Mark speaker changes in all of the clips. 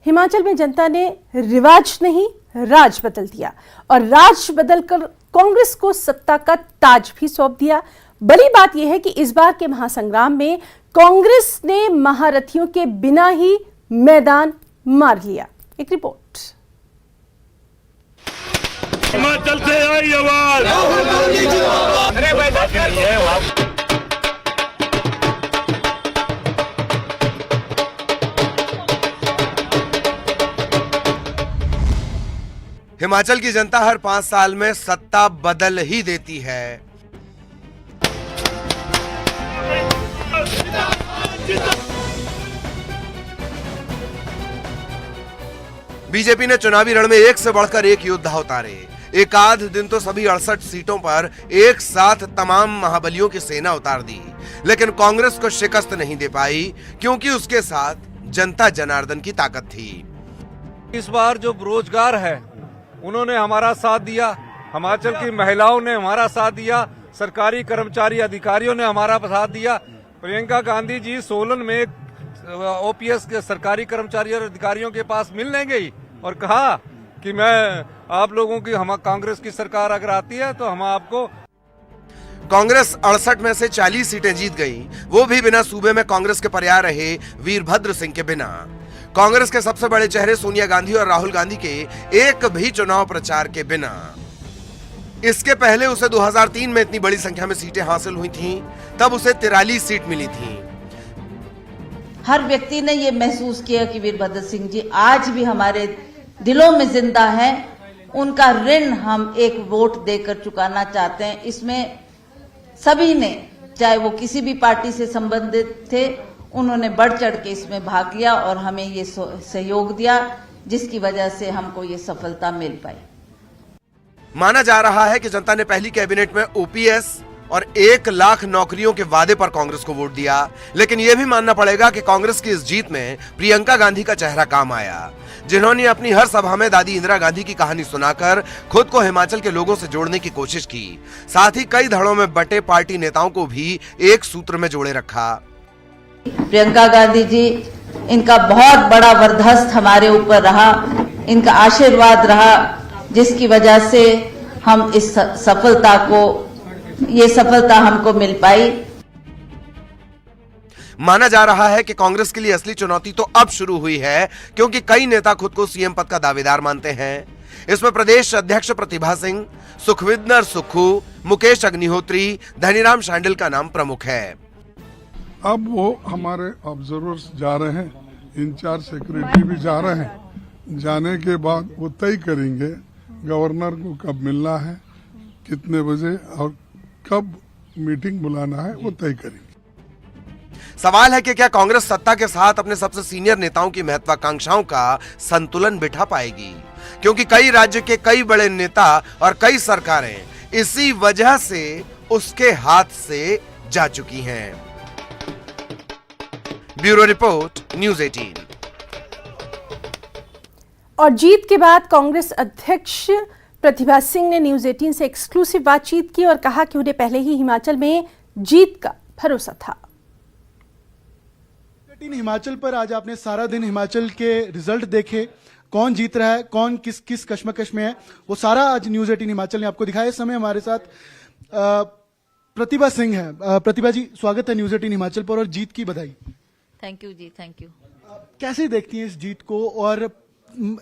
Speaker 1: हिमाचल में जनता ने रिवाज नहीं राज बदल दिया और राज बदलकर कांग्रेस को सत्ता का ताज भी सौंप दिया। बड़ी बात यह है कि इस बार के महासंग्राम में कांग्रेस ने महारथियों के बिना ही मैदान मार लिया। एक रिपोर्ट।
Speaker 2: हिमाचल से आई आवाज।
Speaker 3: हिमाचल की जनता हर 5 साल में सत्ता बदल ही देती है। बीजेपी ने चुनावी रण में एक से बढ़कर एक योद्धा उतारे। एक आध दिन तो सभी 68 सीटों पर एक साथ तमाम महाबलियों की सेना उतार दी, लेकिन कांग्रेस को शिकस्त नहीं दे पाई क्योंकि उसके साथ जनता जनार्दन की ताकत थी।
Speaker 4: इस बार जो बेरोजगार है उन्होंने हमारा साथ दिया, हिमाचल की महिलाओं ने हमारा साथ दिया, सरकारी कर्मचारी अधिकारियों ने हमारा साथ दिया। प्रियंका गांधी जी सोलन में ओपीएस के सरकारी कर्मचारी और अधिकारियों के पास मिलने गई और कहा कि मैं आप लोगों की हम कांग्रेस की सरकार अगर आती है तो हम आपको।
Speaker 3: कांग्रेस 68 में से 40 सीटें जीत गई, वो भी बिना सूबे में कांग्रेस के पर्याय रहे वीरभद्र सिंह के बिना। कांग्रेस के सबसे बड़े चेहरे सोनिया गांधी और राहुल गांधी के एक भी चुनाव प्रचार के बिना। इसके पहले उसे 2003 में इतनी बड़ी संख्या में सीटें हासिल हुई थीं, तब उसे 43 सीट मिली थी।
Speaker 5: हर व्यक्ति ने ये महसूस किया कि वीरभद्र सिंह जी आज भी हमारे दिलों में जिंदा हैं। उनका ऋण हम एक वोट देकर चुकाना चाहते हैं। इसमें सभी ने, चाहे वो किसी भी पार्टी से संबंधित थे, उन्होंने बढ़ चढ़ के इसमें भाग लिया और हमें ये सहयोग दिया, जिसकी वजह से हमको ये सफलता मिल पाई।
Speaker 3: माना जा रहा है कि जनता ने पहली कैबिनेट में ओपीएस और 1 लाख नौकरियों के वादे पर कांग्रेस को वोट दिया, लेकिन यह भी मानना पड़ेगा कि कांग्रेस की इस जीत में प्रियंका गांधी का चेहरा काम आया, जिन्होंने अपनी हर सभा में दादी इंदिरा गांधी की कहानी सुनाकर खुद को हिमाचल के लोगों से जोड़ने की कोशिश की। साथ ही कई धड़ों में बटे पार्टी नेताओं को भी एक सूत्र में जोड़े रखा।
Speaker 5: प्रियंका गांधी जी, इनका बहुत बड़ा वरदहस्त हमारे ऊपर रहा, इनका आशीर्वाद रहा, जिसकी वजह से हम इस सफलता हमको मिल पाई।
Speaker 3: माना जा रहा है कि कांग्रेस के लिए असली चुनौती तो अब शुरू हुई है, क्योंकि कई नेता खुद को सीएम पद का दावेदार मानते हैं। इसमें प्रदेश अध्यक्ष प्रतिभा सिंह, सुखविंदर सुक्खू, मुकेश अग्निहोत्री, धनीराम शांडिल का नाम प्रमुख है।
Speaker 6: अब वो हमारे ऑब्जर्वर्स जा रहे हैं, इंचार्ज सेक्रेटरी भी जा रहे हैं। जाने के बाद वो तय करेंगे गवर्नर को कब मिलना है, कितने बजे और कब मीटिंग बुलाना है, वो तय करेंगे।
Speaker 3: सवाल है कि क्या कांग्रेस सत्ता के साथ अपने सबसे सीनियर नेताओं की महत्वाकांक्षाओं का संतुलन बिठा पाएगी, क्योंकि कई राज्य के कई बड़े नेता और कई सरकारें इसी वजह से उसके हाथ से जा चुकी हैं। Bureau report, news 18।
Speaker 1: और जीत के बाद कांग्रेस अध्यक्ष प्रतिभा सिंह ने न्यूज़ 18 से एक्सक्लूसिव बातचीत की और कहा कि उन्हें पहले ही हिमाचल में जीत का भरोसा था।
Speaker 7: हिमाचल पर आज आपने सारा दिन हिमाचल के रिजल्ट देखे, कौन जीत रहा है, कौन किस किस कश्मकश में है, वो सारा आज न्यूज़ 18 हिमाचल ने आपको दिखाया। इस समय हमारे साथ प्रतिभा सिंह है। प्रतिभा जी, स्वागत है न्यूज़ 18 हिमाचल पर और जीत की बधाई।
Speaker 5: थैंक यू जी, थैंक यू।
Speaker 7: कैसे देखती हैं इस जीत को और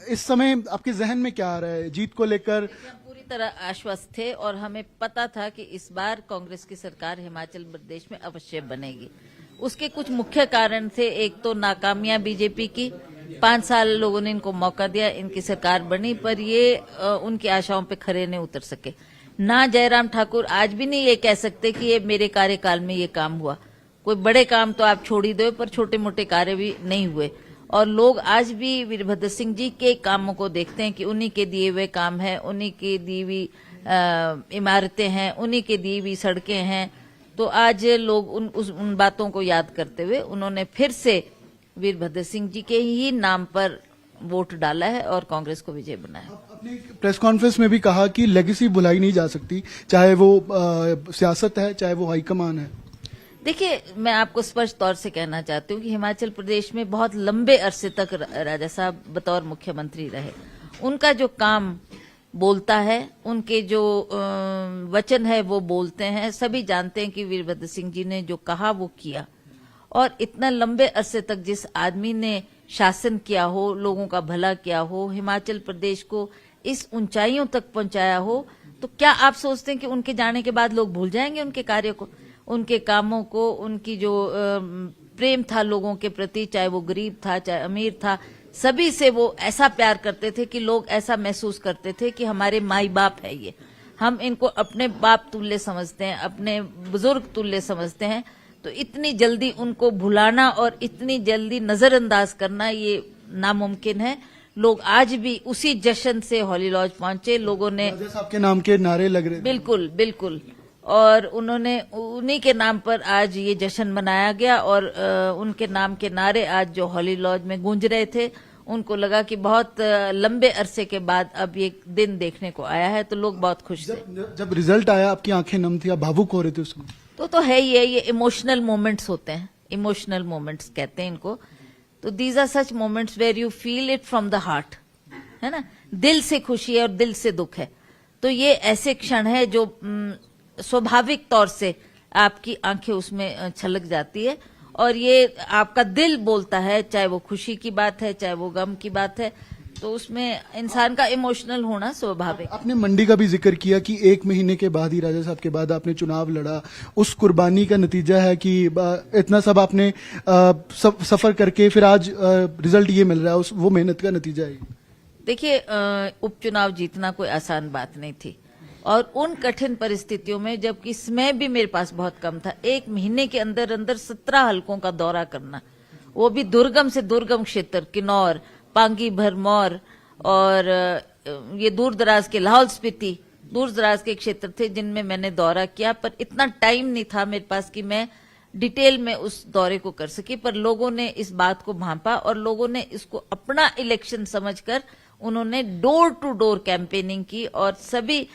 Speaker 7: इस समय आपके जहन में क्या आ रहा है जीत को लेकर?
Speaker 5: पूरी तरह आश्वस्त थे और हमें पता था कि इस बार कांग्रेस की सरकार हिमाचल प्रदेश में अवश्य बनेगी। उसके कुछ मुख्य कारण थे। एक तो नाकामियां बीजेपी की, 5 साल लोगों ने इनको मौका दिया, इनकी सरकार बनी, पर ये उनकी आशाओं पे खरे नहीं उतर सके। ना जयराम ठाकुर आज भी नहीं ये कह सकते कि ये मेरे कार्यकाल में ये काम हुआ। कोई बड़े काम तो आप छोड़ ही दो, पर छोटे मोटे कार्य भी नहीं हुए। और लोग आज भी वीरभद्र सिंह जी के कामों को देखते हैं कि उन्हीं के दिए हुए काम हैं, उन्हीं की दी हुई इमारतें हैं, उन्हीं के दी हुई सड़कें हैं। तो आज लोग उन बातों को याद करते हुए उन्होंने फिर से वीरभद्र सिंह जी के ही नाम पर वोट डाला है और कांग्रेस को विजय बनाया।
Speaker 7: अपने प्रेस कॉन्फ्रेंस में भी कहा कि लेगेसी भुलाई नहीं जा सकती, चाहे वो सियासत है, चाहे वो हाईकमान है।
Speaker 5: देखिए, मैं आपको स्पष्ट तौर से कहना चाहती हूँ कि हिमाचल प्रदेश में बहुत लंबे अरसे तक राजा साहब बतौर मुख्यमंत्री रहे। उनका जो काम बोलता है, उनके जो वचन है वो बोलते हैं। सभी जानते हैं कि वीरभद्र सिंह जी ने जो कहा वो किया, और इतना लंबे अरसे तक जिस आदमी ने शासन किया हो, लोगों का भला किया हो, हिमाचल प्रदेश को इस ऊंचाइयों तक पहुंचाया हो, तो क्या आप सोचते हैं कि उनके जाने के बाद लोग भूल जाएंगे उनके कार्य को, उनके कामों को, उनकी जो प्रेम था लोगों के प्रति, चाहे वो गरीब था चाहे अमीर था, सभी से वो ऐसा प्यार करते थे कि लोग ऐसा महसूस करते थे कि हमारे माई बाप है ये, हम इनको अपने बाप तुल्य समझते हैं, अपने बुजुर्ग तुल्य समझते हैं। तो इतनी जल्दी उनको भुलाना और इतनी जल्दी नजरअंदाज करना ये नामुमकिन है। लोग आज भी उसी जश्न से हॉली लॉज पहुंचे, लोगों ने
Speaker 7: राजा साहब के नाम के नारे लग रहे थे।
Speaker 5: बिल्कुल बिल्कुल, और उन्होंने उन्हीं के नाम पर आज ये जश्न मनाया गया, और उनके नाम के नारे आज जो हॉली लॉज में गूंज रहे थे, उनको लगा कि बहुत लंबे अरसे के बाद अब ये दिन देखने को आया है, तो लोग बहुत खुश थे।
Speaker 7: जब रिजल्ट आया आपकी आंखें नम थी, आप भावुक हो रहे थे उसमें।
Speaker 5: तो है ये इमोशनल मोमेंट्स होते हैं, इमोशनल मोमेंट्स कहते हैं इनको। तो these are such moments where you feel it from the heart, है ना, दिल से खुशी है और दिल से दुख है। तो ये ऐसे क्षण है जो स्वाभाविक तौर से आपकी आंखें उसमें छलक जाती है, और ये आपका दिल बोलता है, चाहे वो खुशी की बात है चाहे वो गम की बात है, तो उसमें इंसान का इमोशनल होना स्वाभाविक।
Speaker 7: आपने मंडी का भी जिक्र किया कि 1 महीने के बाद ही, राजा साहब के बाद आपने चुनाव लड़ा, उस कुर्बानी का नतीजा है कि इतना सब आपने सफर करके फिर आज रिजल्ट ये मिल रहा है, वो मेहनत का नतीजा है।
Speaker 5: देखिए, उपचुनाव जीतना कोई आसान बात नहीं थी, और उन कठिन परिस्थितियों में, जबकि समय भी मेरे पास बहुत कम था, 1 महीने के अंदर अंदर 17 हलकों का दौरा करना, वो भी दुर्गम से दुर्गम क्षेत्र, किन्नौर, पांगी, भरमौर, और ये दूर दराज के लाहौल स्पीति, दूर दराज के क्षेत्र थे जिनमें मैंने दौरा किया। पर इतना टाइम नहीं था मेरे पास कि मैं डिटेल में उस दौरे को कर सकी, पर लोगों ने इस बात को भांपा और लोगों ने इसको अपना इलेक्शन समझकर उन्होंने डोर टू डोर कैंपेनिंग की, और सभी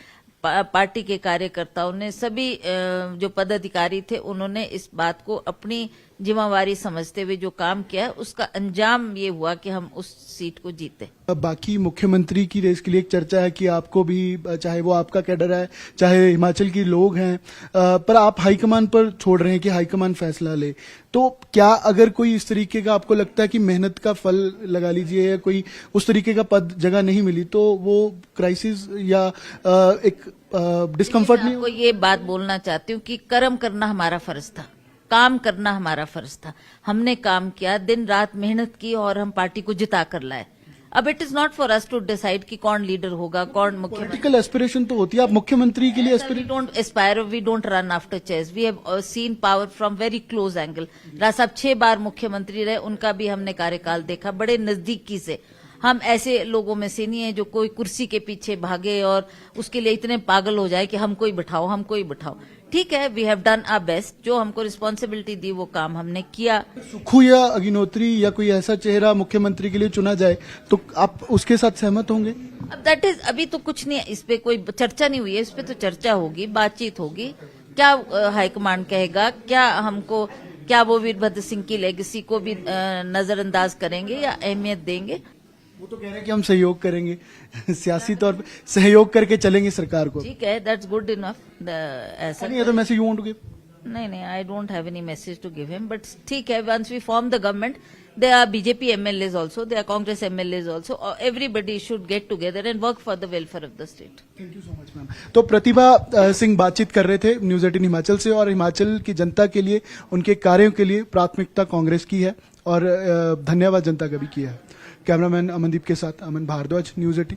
Speaker 5: पार्टी के कार्यकर्ताओं ने, सभी जो पदाधिकारी थे, उन्होंने इस बात को अपनी जिम्मेवारी समझते हुए जो काम किया, उसका अंजाम ये हुआ कि हम उस सीट को जीते।
Speaker 7: बाकी मुख्यमंत्री की रेस के लिए एक चर्चा है कि आपको भी, चाहे वो आपका कैडर है चाहे हिमाचल के लोग हैं, पर आप हाईकमान पर छोड़ रहे हैं कि हाईकमान फैसला ले। तो क्या अगर कोई इस तरीके का आपको लगता है कि मेहनत का फल लगा लीजिए, या कोई उस तरीके का पद जगह नहीं मिली, तो वो क्राइसिस या एक डिस्कम्फर्ट नहीं?
Speaker 5: आपको ये बात बोलना चाहती हूँ कि कर्म करना हमारा फर्ज था, काम करना हमारा फर्ज था। हमने काम किया, दिन रात मेहनत की, और हम पार्टी को जिता कर लाए। अब it is not for us to decide कि कौन लीडर होगा, कौन मुख्यमंत्री।
Speaker 7: पॉलिटिकल एस्पिरेशन तो होती है, आप मुख्यमंत्री के लिए
Speaker 5: we don't aspire, we don't run after chase, we have seen power from very close angle. Raj साहब 6 बार मुख्यमंत्री रहे, उनका भी हमने कार्यकाल देखा बड़े नजदीकी से। हम ऐसे लोगों में से नहीं है जो कोई कुर्सी के पीछे भागे और उसके लिए इतने पागल हो जाए कि हमको ही बिठाओ, हमको ही बिठाओ। ठीक है, we have done our best, जो हमको रिस्पॉन्सिबिलिटी दी वो काम हमने किया।
Speaker 7: सुक्खू या अग्निहोत्री या कोई ऐसा चेहरा मुख्यमंत्री के लिए चुना जाए तो आप उसके साथ सहमत होंगे?
Speaker 5: अब दैट इज, अभी तो कुछ नहीं है, इस पे कोई चर्चा नहीं हुई है, इस पे तो चर्चा होगी, बातचीत होगी। क्या हाईकमान कहेगा, क्या वो वीरभद्र सिंह की लेगेसी को भी नजरअंदाज करेंगे या अहमियत देंगे?
Speaker 7: वो तो कह रहे हैं कि हम सहयोग करेंगे, सियासी तौर पे सहयोग करके चलेंगे सरकार को।
Speaker 5: ठीक है, दैट्स गुड इनफ। ऐसा
Speaker 7: नहीं है तो message you want to give?
Speaker 5: नहीं, I don't have any message to give him, but ठीक है, once we form the government, there are BJP MLAs also, there are Congress MLAs also, everybody should get together and work for the welfare of the state.
Speaker 7: Thank you so much, ma'am. तो प्रतिभा सिंह बातचीत कर रहे थे news 18 Himachal से, और हिमाचल की जनता के लिए, उनके कार्यों के लिए प्राथमिकता कांग्रेस की है, और धन्यवाद जनता का भी किया है। कैमरामैन अमनदीप के साथ अमन भारद्वाज, न्यूज 18।